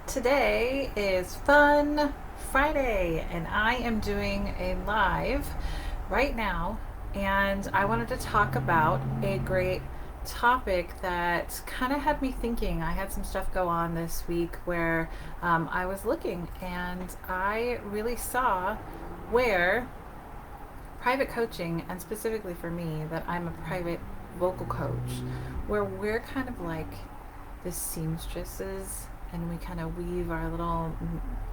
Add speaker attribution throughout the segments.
Speaker 1: Today is Fun Friday, and I am doing a live right now. And I wanted to talk about a great topic that kind of had me thinking. I had some stuff go on this week where I was looking and I really saw where private coaching, and specifically for me, that I'm a private vocal coach, where we're kind of like the seamstresses and we kind of weave our little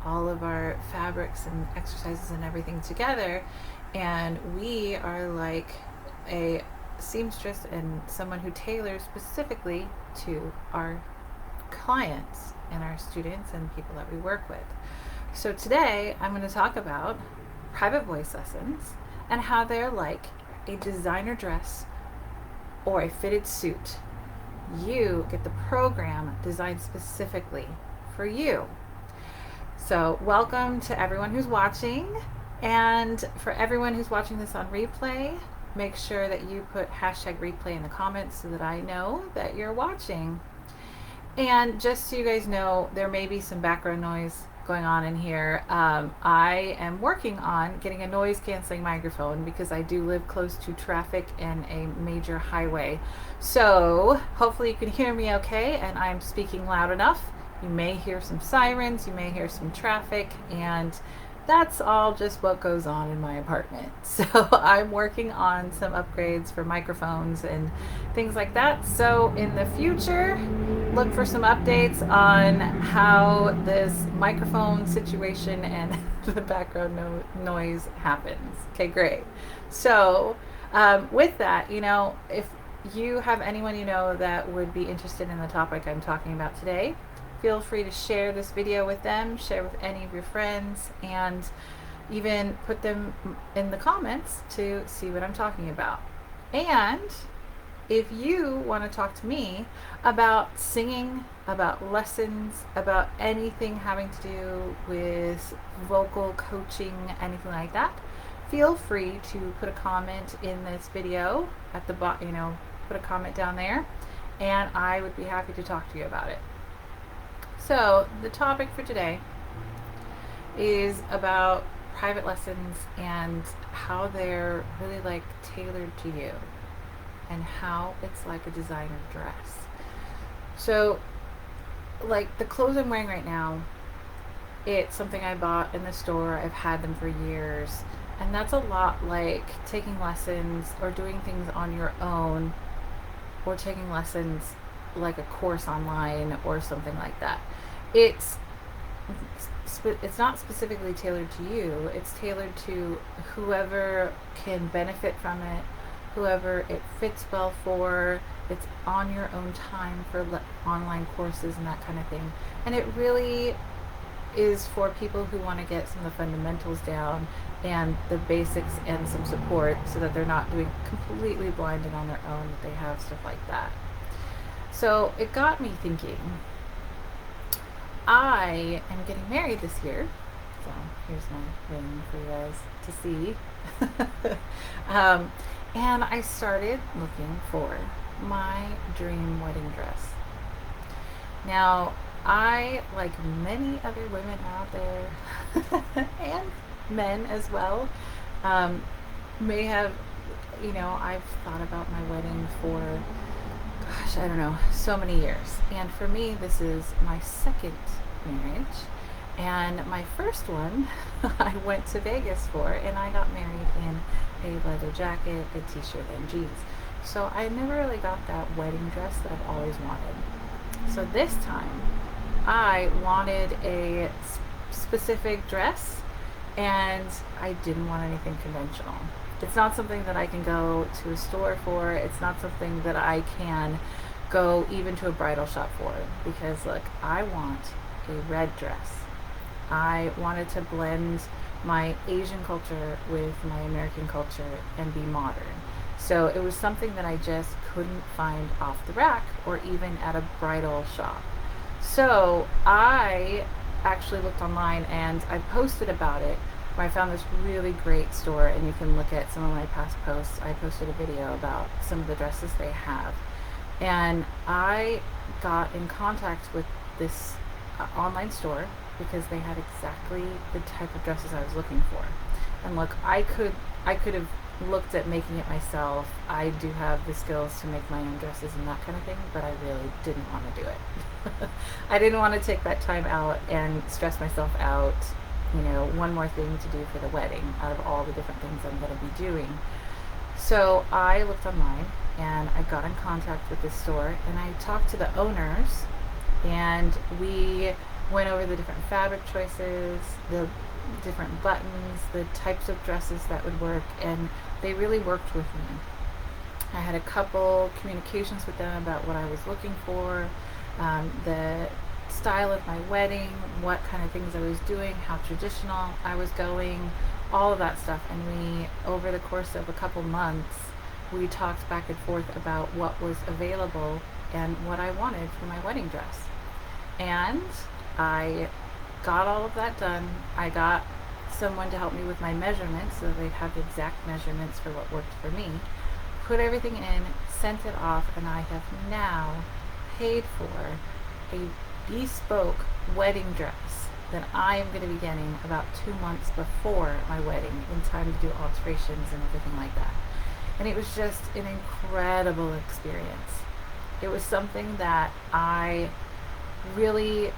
Speaker 1: all of our fabrics and exercises and everything together, and we are like a seamstress and someone who tailors specifically to our clients and our students and people that we work with. So today I'm going to talk about private voice lessons and how they're like a designer dress or a fitted suit. You get the program designed specifically for you. So, welcome to everyone who's watching. And for everyone who's watching this on replay, make sure that you put hashtag replay in the comments so that I know that you're watching. And just so you guys know, there may be some background noise going on in here. I am working on getting a noise canceling microphone because I do live close to traffic and a major highway. So hopefully you can hear me okay, and I'm speaking loud enough. You may hear some sirens, you may hear some traffic, and that's all just what goes on in my apartment. So I'm working on some upgrades for microphones and things like that. So in the future, look for some updates on how this microphone situation and the background noise happens. Okay, great. So with that, if you have anyone you know that would be interested in the topic I'm talking about today, feel free to share this video with them, share with any of your friends, and even put them in the comments to see what I'm talking about. And if you want to talk to me about singing, about lessons, about anything having to do with vocal coaching, anything like that, feel free to put a comment in this video at the bottom, put a comment down there, and I would be happy to talk to you about it. So the topic for today is about private lessons and how they're really like tailored to you and how it's like a designer dress. So like the clothes I'm wearing right now, it's something I bought in the store. I've had them for years, and that's a lot like taking lessons or doing things on your own, or taking lessons like a course online or something like that. It's not specifically tailored to you. It's tailored to whoever can benefit from it, whoever it fits well for. It's on your own time for online courses and that kind of thing. And it really is for people who want to get some of the fundamentals down and the basics and some support so that they're not doing completely blind and on their own, that they have stuff like that. So it got me thinking. I am getting married this year. So here's my ring for you guys to see. And I started looking for my dream wedding dress. Now, I, like many other women out there, and men as well, may have, I've thought about my wedding for, gosh, I don't know, so many years. And for me, this is my second marriage. And my first one, I went to Vegas for, and I got married in a leather jacket, a t-shirt, and jeans. So I never really got that wedding dress that I've always wanted. So this time, I wanted a specific dress, and I didn't want anything conventional. It's not something that I can go to a store for. It's not something that I can go even to a bridal shop for, because look, I want a red dress. I wanted to blend my Asian culture with my American culture and be modern. So it was something that I just couldn't find off the rack or even at a bridal shop. So I actually looked online and I posted about it, where I found this really great store, and you can look at some of my past posts. I posted a video about some of the dresses they have, and I got in contact with this online store because they had exactly the type of dresses I was looking for. And look, I could have looked at making it myself. I do have the skills to make my own dresses and that kind of thing, but I really didn't want to do it. I didn't want to take that time out and stress myself out, one more thing to do for the wedding out of all the different things I'm going to be doing. So I looked online and I got in contact with this store and I talked to the owners, and we went over the different fabric choices, the different buttons, the types of dresses that would work, and they really worked with me. I had a couple communications with them about what I was looking for, the style of my wedding, what kind of things I was doing, how traditional I was going, all of that stuff. And we, over the course of a couple months, we talked back and forth about what was available and what I wanted for my wedding dress. And I got all of that done. I got someone to help me with my measurements so that they'd have the exact measurements for what worked for me. Put everything in, sent it off, and I have now paid for a bespoke wedding dress that I am going to be getting about 2 months before my wedding, in time to do alterations and everything like that. And it was just an incredible experience. It was something that I really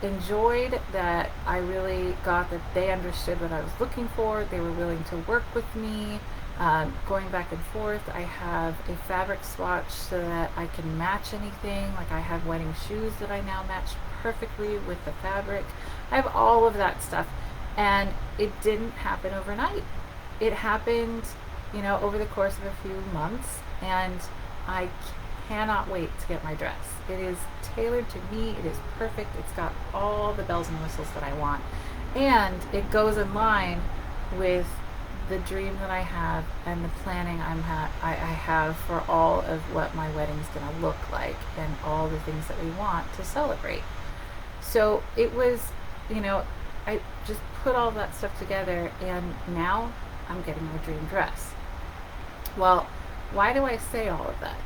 Speaker 1: enjoyed, that I really got that they understood what I was looking for. They were willing to work with me, going back and forth. I have a fabric swatch so that I can match anything. Like, I have wedding shoes that I now match perfectly with the fabric. I have all of that stuff, and it didn't happen overnight. It happened, over the course of a few months, and I cannot wait to get my dress. It is tailored to me. It is perfect. It's got all the bells and whistles that I want, and it goes in line with the dream that I have and the planning I have for all of what my wedding's going to look like and all the things that we want to celebrate. So it was, I just put all that stuff together, and now I'm getting my dream dress. Well, why do I say all of that?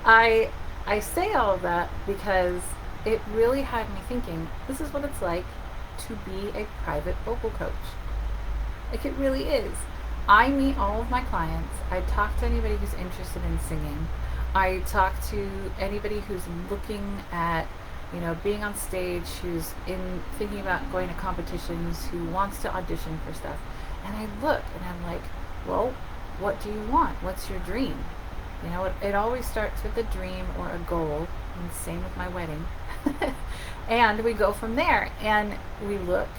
Speaker 1: I say all of that because it really had me thinking, this is what it's like to be a private vocal coach. Like, it really is. I meet all of my clients. I talk to anybody who's interested in singing. I talk to anybody who's looking at, being on stage, who's thinking about going to competitions, who wants to audition for stuff. And I look and I'm like, well, what do you want? What's your dream? It always starts with a dream or a goal, and same with my wedding. And we go from there, and we look,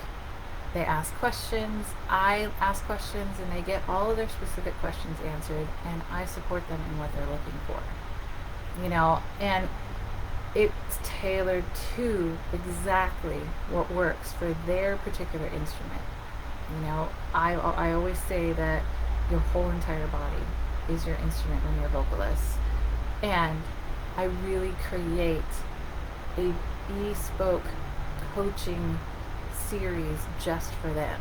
Speaker 1: they ask questions, I ask questions, and they get all of their specific questions answered, and I support them in what they're looking for. And it's tailored to exactly what works for their particular instrument. I always say that your whole entire body is your instrument when you're a vocalist. And I really create a bespoke coaching series just for them.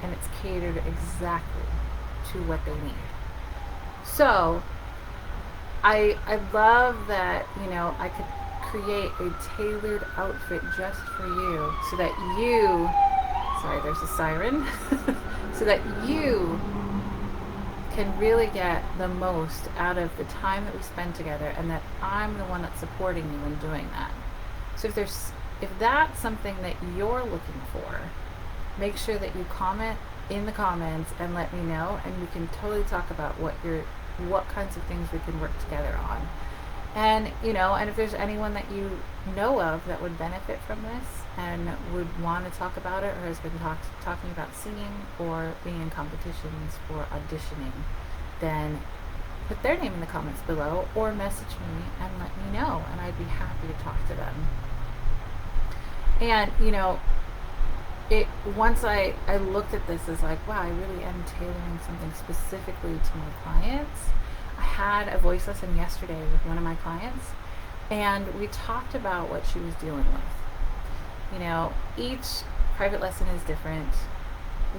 Speaker 1: And it's catered exactly to what they need. So I love that, I could create a tailored outfit just for you so that you, sorry, there's a siren, so that you can really get the most out of the time that we spend together, and that I'm the one that's supporting you in doing that. So if that's something that you're looking for, make sure that you comment in the comments and let me know, and we can totally talk about what kinds of things we can work together on. And and if there's anyone that you know of that would benefit from this and would want to talk about it, or has been talking about singing or being in competitions or auditioning, then put their name in the comments below or message me and let me know, and I'd be happy to talk to them. And once I looked at this as like, wow, I really am tailoring something specifically to my clients. I had a voice lesson yesterday with one of my clients, and we talked about what she was dealing with. Each private lesson is different.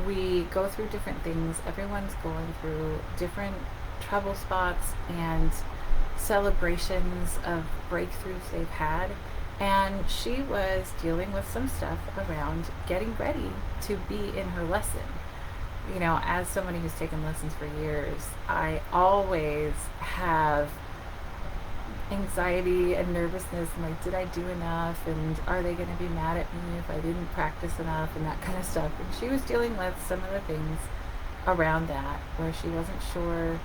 Speaker 1: We go through different things. Everyone's going through different trouble spots and celebrations of breakthroughs they've had. And she was dealing with some stuff around getting ready to be in her lesson. You know, as somebody who's taken lessons for years, I always have anxiety and nervousness and like, did I do enough, and are they going to be mad at me if I didn't practice enough, and that kind of stuff. And she was dealing with some of the things around that where she wasn't sure.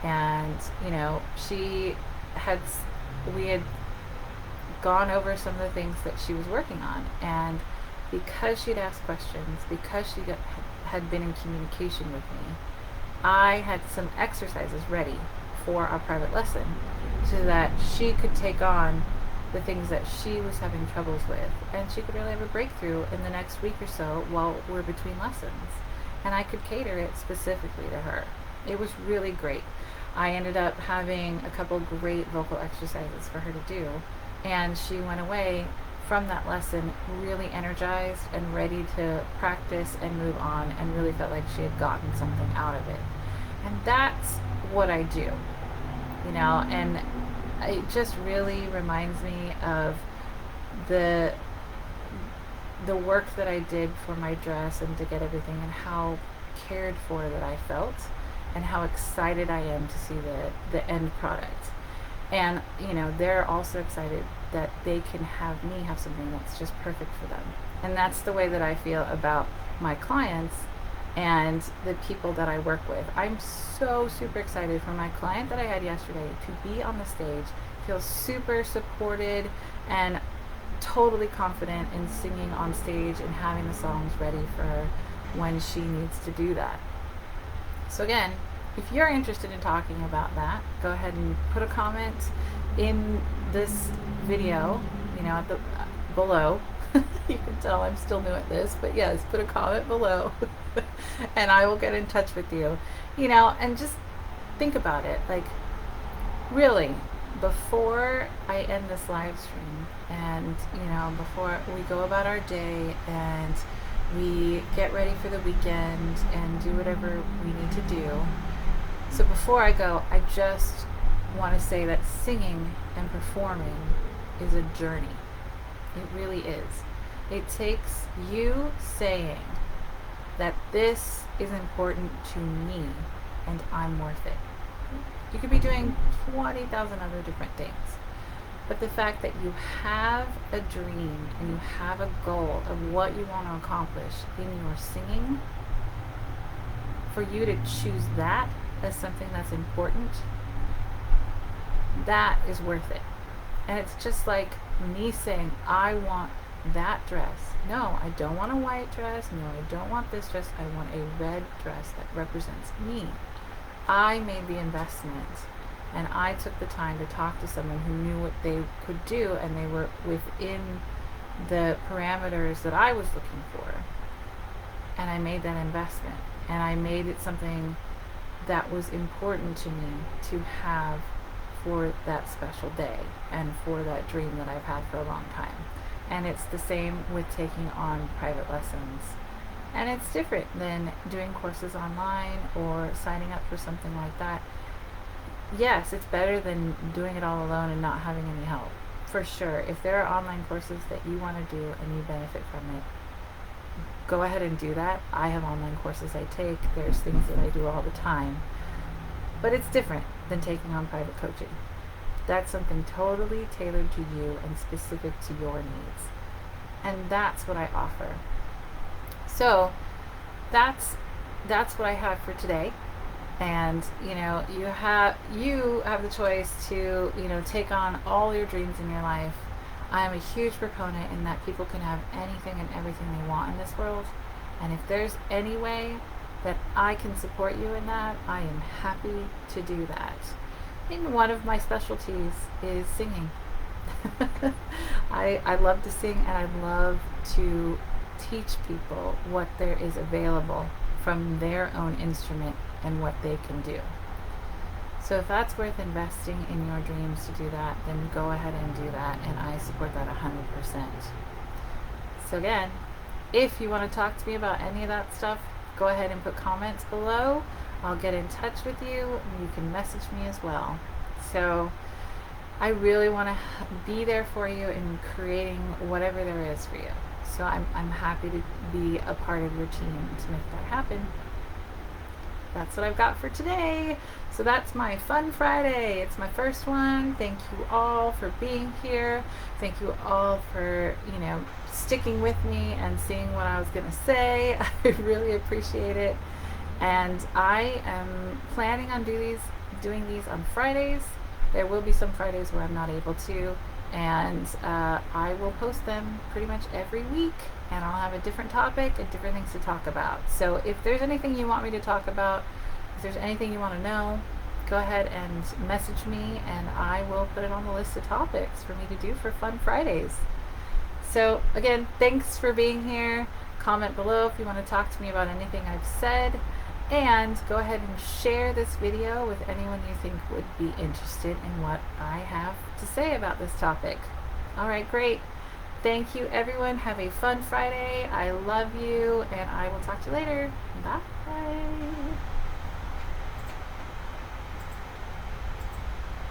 Speaker 1: And you know, she had we had gone over some of the things that she was working on, and because she'd asked questions, because had been in communication with me, I had some exercises ready for our private lesson so that she could take on the things that she was having troubles with, and she could really have a breakthrough in the next week or so while we're between lessons. And I could cater it specifically to her. It was really great. I ended up having a couple great vocal exercises for her to do, and she went away from that lesson really energized and ready to practice and move on, and really felt like she had gotten something out of it. And that's what I do, you know, and it just really reminds me of the work that I did for my dress and to get everything, and how cared for that I felt, and how excited I am to see the end product. And you know, they're also excited that they can have me have something that's just perfect for them. And that's the way that I feel about my clients and the people that I work with. I'm so super excited for my client that I had yesterday to be on the stage, feel super supported and totally confident in singing on stage and having the songs ready for her when she needs to do that. So again, if you're interested in talking about that, go ahead and put a comment in this video, you know, at the below. You can tell I'm still new at this, but yes, put a comment below and I will get in touch with you. You know, and just think about it. Like, really, before I end this live stream, and you know, before we go about our day and we get ready for the weekend and do whatever we need to do, so before I go, I just want to say that singing and performing is a journey. It really is. It takes you saying that this is important to me and I'm worth it. You could be doing 20,000 other different things, but the fact that you have a dream and you have a goal of what you want to accomplish in your singing, for you to choose that as something that's important, that is worth it. And it's just like me saying, I want that dress. No, I don't want a white dress. No, I don't want this dress. I want a red dress that represents me. I made the investment, and I took the time to talk to someone who knew what they could do, and they were within the parameters that I was looking for. And I made that investment, and I made it something that was important to me to have for that special day and for that dream that I've had for a long time. And it's the same with taking on private lessons. And it's different than doing courses online or signing up for something like that. Yes, it's better than doing it all alone and not having any help, for sure. If there are online courses that you want to do and you benefit from it, go ahead and do that. I have online courses I take. There's things that I do all the time. But it's different than taking on private coaching. That's something totally tailored to you and specific to your needs. And that's what I offer. So that's what I have for today. And you know, you have the choice to, you know, take on all your dreams in your life. I'm a huge proponent in that people can have anything and everything they want in this world. And if there's any way that I can support you in that, I am happy to do that. And one of my specialties is singing. I love to sing, and I love to teach people what there is available from their own instrument and what they can do. So if that's worth investing in your dreams to do that, then go ahead and do that, and I support that 100%. So again, if you want to talk to me about any of that stuff, go ahead and put comments below. I'll get in touch with you, and you can message me as well. So I really want to be there for you in creating whatever there is for you. So I'm happy to be a part of your team to make that happen. That's what I've got for today. So that's my fun Friday. It's my first one. Thank you all for being here. Thank you all for, sticking with me and seeing what I was going to say. I really appreciate it. And I am planning on doing these on Fridays. There will be some Fridays where I'm not able to, and I will post them pretty much every week, and I'll have a different topic and different things to talk about. So if there's anything you want me to talk about, if there's anything you want to know, go ahead and message me, and I will put it on the list of topics for me to do for Fun Fridays. So again, thanks for being here. Comment below if you want to talk to me about anything I've said. And go ahead and share this video with anyone you think would be interested in what I have to say about this topic. All right, great. Thank you, everyone. Have a fun Friday. I love you, and I will talk to you later. Bye.